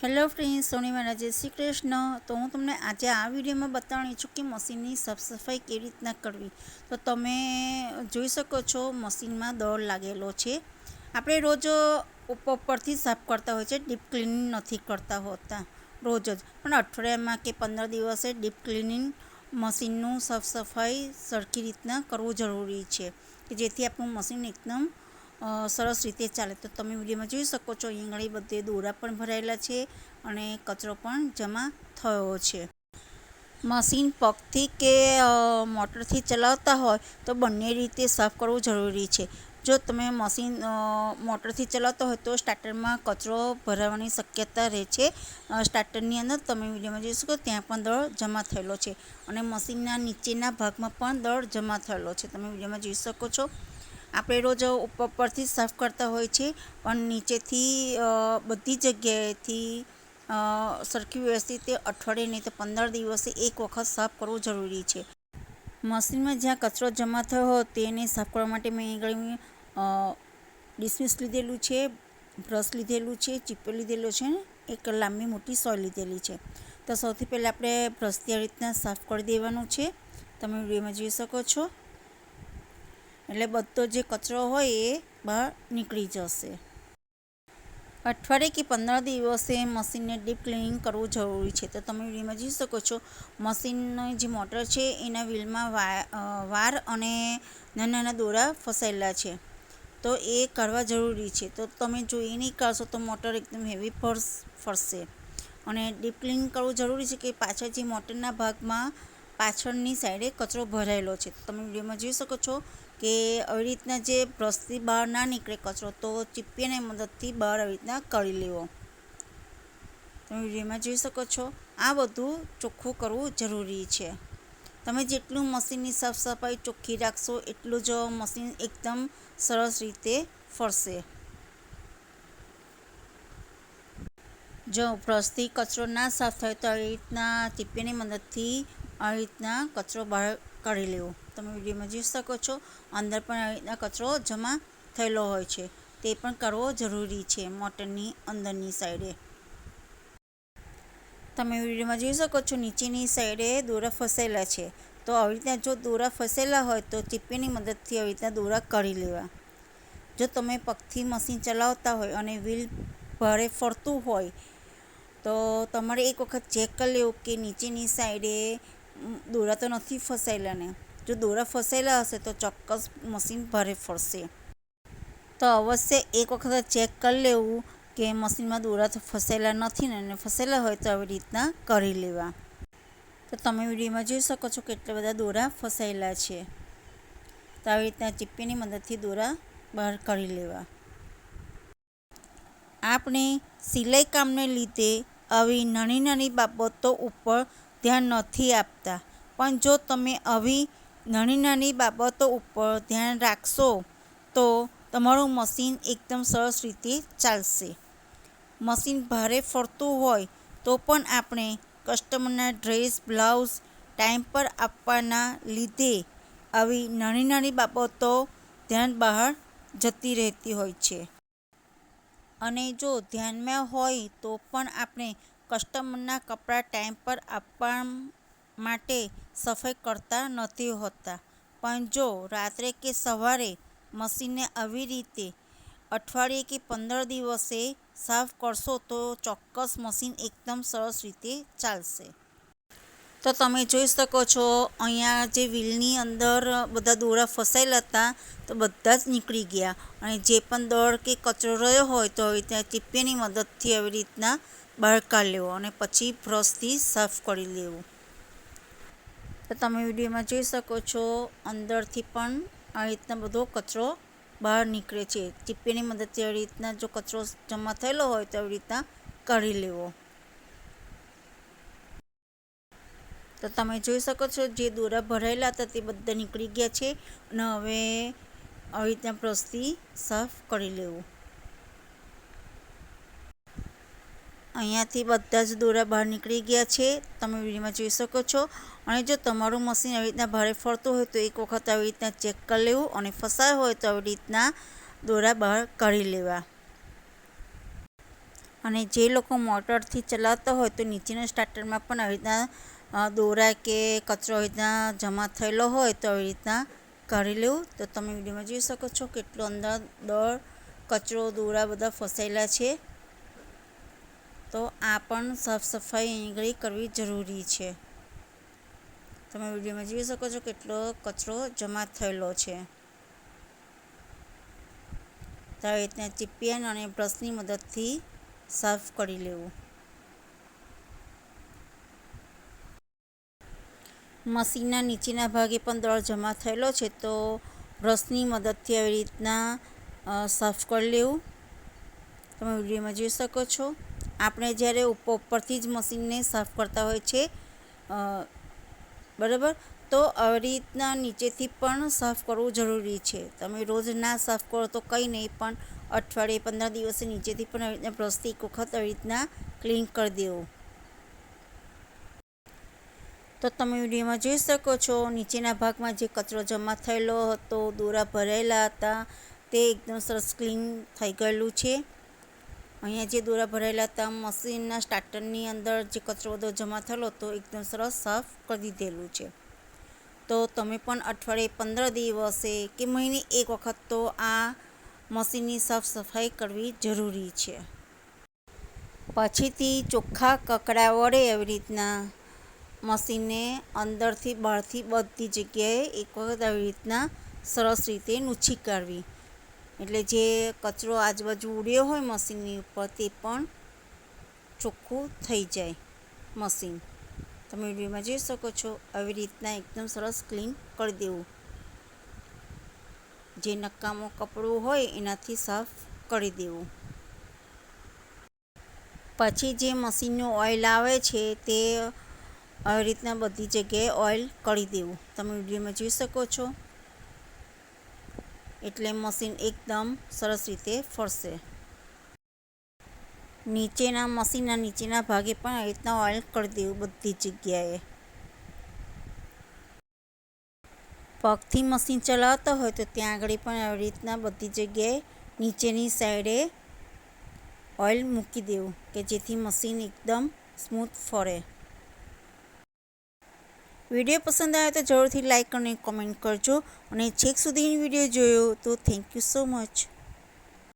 Hello friends, સોની મારા જય શ્રી કૃષ્ણ। તો હું તમને આજે આ વિડીયોમાં બતાવવાની છું કે મશીનની સાફ સફાઈ કેવી રીતના કરવી। તો તમે જોઈ શકો છો મશીનમાં દોર લાગેલો છે। આપણે રોજ ઉપરથી સાફ કરતા હોય છે, ડીપ ક્લિનિંગ નથી કરતા હોતા રોજ જ, પણ અઠવાડિયામાં કે 15 દિવસે ડીપ ક્લિનિંગ મશીનનું સાફ સફાઈ સરખી રીતના કરવું જરૂરી છે કે જેથી આપણું મશીન એકદમ સરસ રીતે ચાલે। તો તમે વિડીયોમાં જોઈ શકો છો અહીં ઘણી બધે દોરા પણ ભરાયેલા છે અને કચરો પણ જમા થયો છે। મશીન પગથી કે મોટરથી ચલાવતા હોય તો બંને રીતે સાફ કરવું જરૂરી છે। જો તમે મશીન મોટરથી ચલાવતા હોય તો સ્ટાર્ટરમાં કચરો ભરાવાની શક્યતા રહે છે। સ્ટાર્ટરની અંદર તમે વિડીયોમાં જોઈ શકો ત્યાં પણ દળ જમા થયેલો છે અને મશીનના નીચેના ભાગમાં પણ દળ જમા થયેલો છે। તમે વિડીયોમાં જોઈ શકો છો આપણે રોજ ઉપર પરથી સાફ કરતા હોય છે, પણ નીચેથી બધી જગ્યાએથી સરખી વ્યવસ્થિત અઠવાડિયે નહીં તો 15 દિવસે એક વખત સાફ કરવું જરૂરી છે। મશીનમાં જ્યાં કચરો જમા થયો હોય તેને સાફ કરવા માટે મેં અહીં ડિસમિસ લીધેલું છે, બ્રશ લીધેલું છે, ચીપો લીધેલો છે ને એક લાંબી મોટી સોય લીધેલી છે। તો સૌથી પહેલાં આપણે બ્રશથી આ રીતના સાફ કરી દેવાનું છે। તમે વિડીયોમાં જોઈ શકો છો એટલે બધો જે કચરો હોય એ બહાર નીકળી જશે। અઠવાડિયે કે 15 દિવસે મશીનને ડીપ ક્લિનિંગ કરવું જરૂરી છે। તો તમે વિડીયોમાં જોઈ શકો છો મશીનની જે મોટર છે એના વ્હીલમાં વાર અને નાના નાના દોરા ફસાયેલા છે, તો એ કાઢવા જરૂરી છે। તો તમે જો એ નહીં કાઢશો તો મોટર એકદમ હેવી ફરશે અને ડીપ ક્લિનિંગ કરવું જરૂરી છે કે પાછળ જે મોટરના ભાગમાં પાછળની સાઈડે કચરો ભરાયેલો છે। તમે વિડીયોમાં જોઈ શકો છો કે આવી રીતના જે બ્રશથી બહાર ના નીકળે કચરો તો ચીપિયાની મદદથી બહાર આવી રીતના કાઢી લેવો। તમે વિડીયોમાં જોઈ શકો છો આ બધું ચોખ્ખું કરવું જરૂરી છે। તમે જેટલું મશીનની સાફ સફાઈ ચોખ્ખી રાખશો એટલું જ મશીન એકદમ સરસ રીતે ફરશે। જો બ્રશથી કચરો ના સાફ થાય તો આવી રીતના ચીપિયાની મદદથી આવી રીતના કચરો બહાર કાઢી લેવો। તમે વિડીયોમાં જોઈ શકો છો અંદર પણ આવી રીતના કચરો જમા થયેલો હોય છે, તે પણ કરવો જરૂરી છે મોટરની અંદરની સાઈડે। તમે વિડીયોમાં જોઈ શકો છો નીચેની સાઈડે દોરા ફસાયેલા છે, તો આવી રીતના જો દોરા ફસાયેલા હોય તો ચીપિયાની મદદથી આવી રીતના દોરા કાઢી લેવા। જો તમે પગથી મશીન ચલાવતા હોય અને વ્હીલ ભારે ફરતું હોય તો તમારે એક વખત ચેક કરી લેવું કે નીચેની સાઈડે દોરા તો નથી ફસાયેલા ને। જો દોરા ફસાયેલા હશે તો ચોક્કસ મશીન ભારે ફરશે। તો અવશ્ય એક વખત ચેક કરી લેવું કે મશીનમાં દોરા તો ફસાયેલા નથી ને, અને ફસાયેલા હોય તો આવી રીતના કરી લેવા। તો તમે વિડીયોમાં જોઈ શકો છો કેટલા બધા દોરા ફસાયેલા છે, તો આવી રીતના ચીપિયાની મદદથી દોરા બહાર કાઢી લેવા। આપણે સિલાઈ કામને લીધે આવી નાની નાની બાબતો ઉપર ધ્યાન નથી આપતા, પણ જો તમે આવી નાની નાની બાબતો ઉપર ધ્યાન રાખશો તો તમારું મશીન એકદમ સરસ રીતે ચાલશે। મશીન ભારે ફરતું હોય તો પણ આપણે કસ્ટમરના ડ્રેસ બ્લાઉઝ ટાઈમ પર આપવાના લીધે આવી નાની નાની બાબતો ધ્યાન બહાર જતી રહેતી હોય છે, અને જો ધ્યાનમાં હોય તો પણ આપણે કસ્ટમરના કપડાં ટાઈમ પર આપવા માટે સફાઈ કરતા નથી હોતા। પણ જો રાત્રે કે સવારે મશીનને આવી રીતે અઠવાડિયે કે 15 દિવસે સાફ કરશો તો ચોક્કસ મશીન એકદમ સરસ રીતે ચાલશે। તો તમે જોઈ શકો છો અહીંયા જે વ્હીલની અંદર બધા દોરા ફસાયેલા હતા તો બધા જ નીકળી ગયા, અને જે પણ દળ કે કચરો રહ્યો હોય તો આવી રીતના ચીપિયાની મદદથી આવી રીતના બહાર કાઢી લેવો અને પછી બ્રશથી સાફ કરી લેવું। તો તમે વિડીયોમાં જોઈ શકો છો અંદરથી પણ આવી રીતના બધો કચરો બહાર નીકળે છે। ચીપિયાની મદદથી આવી રીતના જો કચરો જમા થયેલો હોય તો આવી રીતના કાઢી લેવો। તો તમે જોઈ શકો છો જે દોરા ભરાયેલા હતા તે બધા નીકળી ગયા છે, અને હવે આવી રીતના બ્રશથી સાફ કરી લેવું। અહીંયાથી બધા જ દોરા બહાર નીકળી ગયા છે, તમે વિડીયોમાં જોઈ શકો છો। અને જો તમારું મશીન આવી રીતના ભારે ફરતું હોય તો એક વખત આવી રીતના ચેક કરી લેવું, અને ફસાયો હોય તો આવી રીતના દોરા બહાર કાઢી લેવા। અને જે લોકો મોટરથી ચલાવતા હોય તો નીચેના સ્ટાર્ટરમાં પણ આવી રીતના દોરા કે કચરો આવી રીતના જમા થયેલો હોય તો આવી રીતના કાઢી લેવું. તો તમે વિડીયોમાં જોઈ શકો છો કેટલો અંદર દળ, કચરો, દોરા બધા ફસાયેલા છે. તો આ પણ સાફ સફાઈ અહીં આગળ કરવી જરૂરી છે. તમે વિડીયોમાં જોઈ શકો છો કેટલો કચરો જમા થયેલો છે. તો આવી રીતના ચીપિયા અને બ્રશની મદદથી સાફ કરી લેવું. મશીનના નીચેના ભાગે પણ દળ જમા થયેલો છે તો બ્રશની મદદથી આવી રીતના સાફ કરી લેવું. તમે વિડીયોમાં જોઈ શકો છો. આપણે જ્યારે ઉપરથી જ મશીનને સાફ કરતા હોય છે બરાબર, તો આવી રીતના નીચેથી પણ સાફ કરવું જરૂરી છે. તમે રોજ ના સાફ કરો તો કંઈ નહીં, પણ અઠવાડિયે 15 દિવસે નીચેથી પણ આવી રીતના બ્રશથી એક વખત આવી રીતના ક્લીન કરી દેવું. તો તમે વિડીયોમાં જોઈ શકો છો નીચેના ભાગમાં જે કચરો જમા થયેલો હતો, દોરા ભરાયેલા હતા, તે એકદમ સરસ ક્લીન થઈ ગયેલું છે. અહીંયા જે દોરા ભરાયેલા હતા મશીનના સ્ટાર્ટરની અંદર જે કચરો બધો જમા થયેલો હતો એકદમ સરસ સાફ કરી દીધેલું છે. તો તમે પણ અઠવાડિયે 15 દિવસે કે મહિને એક વખત તો આ મશીનની સાફ સફાઈ કરવી જરૂરી છે. પછીથી ચોખ્ખા કકડા વડે આવી રીતના મશીનને અંદરથી બહારથી બધી જગ્યાએ એક વખત આવી રીતના સરસ રીતે લૂછી કાઢવી. એટલે જે કચરો આજુબાજુ ઉડ્યો હોય મશીનની ઉપર તે પણ ચોખ્ખું થઈ જાય મશીન. તમે વિડીયોમાં જોઈ શકો છો આવી રીતના એકદમ સરસ ક્લીન કરી દેવું. જે નકામું કપડું હોય એનાથી સાફ કરી દેવું. પછી જે મશીનનું ઓઇલ આવે છે તે આવી રીતના બધી જગ્યાએ ઓઇલ કરી દેવું. તમે વિડીયોમાં જોઈ શકો છો. એટલે મશીન એકદમ સરસ રીતે ફરશે. મશીનના નીચેના ભાગે પણ આવી રીતના ઓઇલ કરી દેવું બધી જગ્યાએ. પગથી મશીન ચલાવતા હોય તો ત્યાં આગળ પણ આવી રીતના બધી જગ્યાએ નીચેની સાઈડે ઓઇલ મૂકી દેવું કે જેથી મશીન એકદમ સ્મૂથ ફરે. વિડીયો પસંદ આવે તો જરૂરથી લાઈક અને કોમેન્ટ કરજો. અને છેક સુધી વિડીયો જોયો તો થેન્ક યુ સો મચ.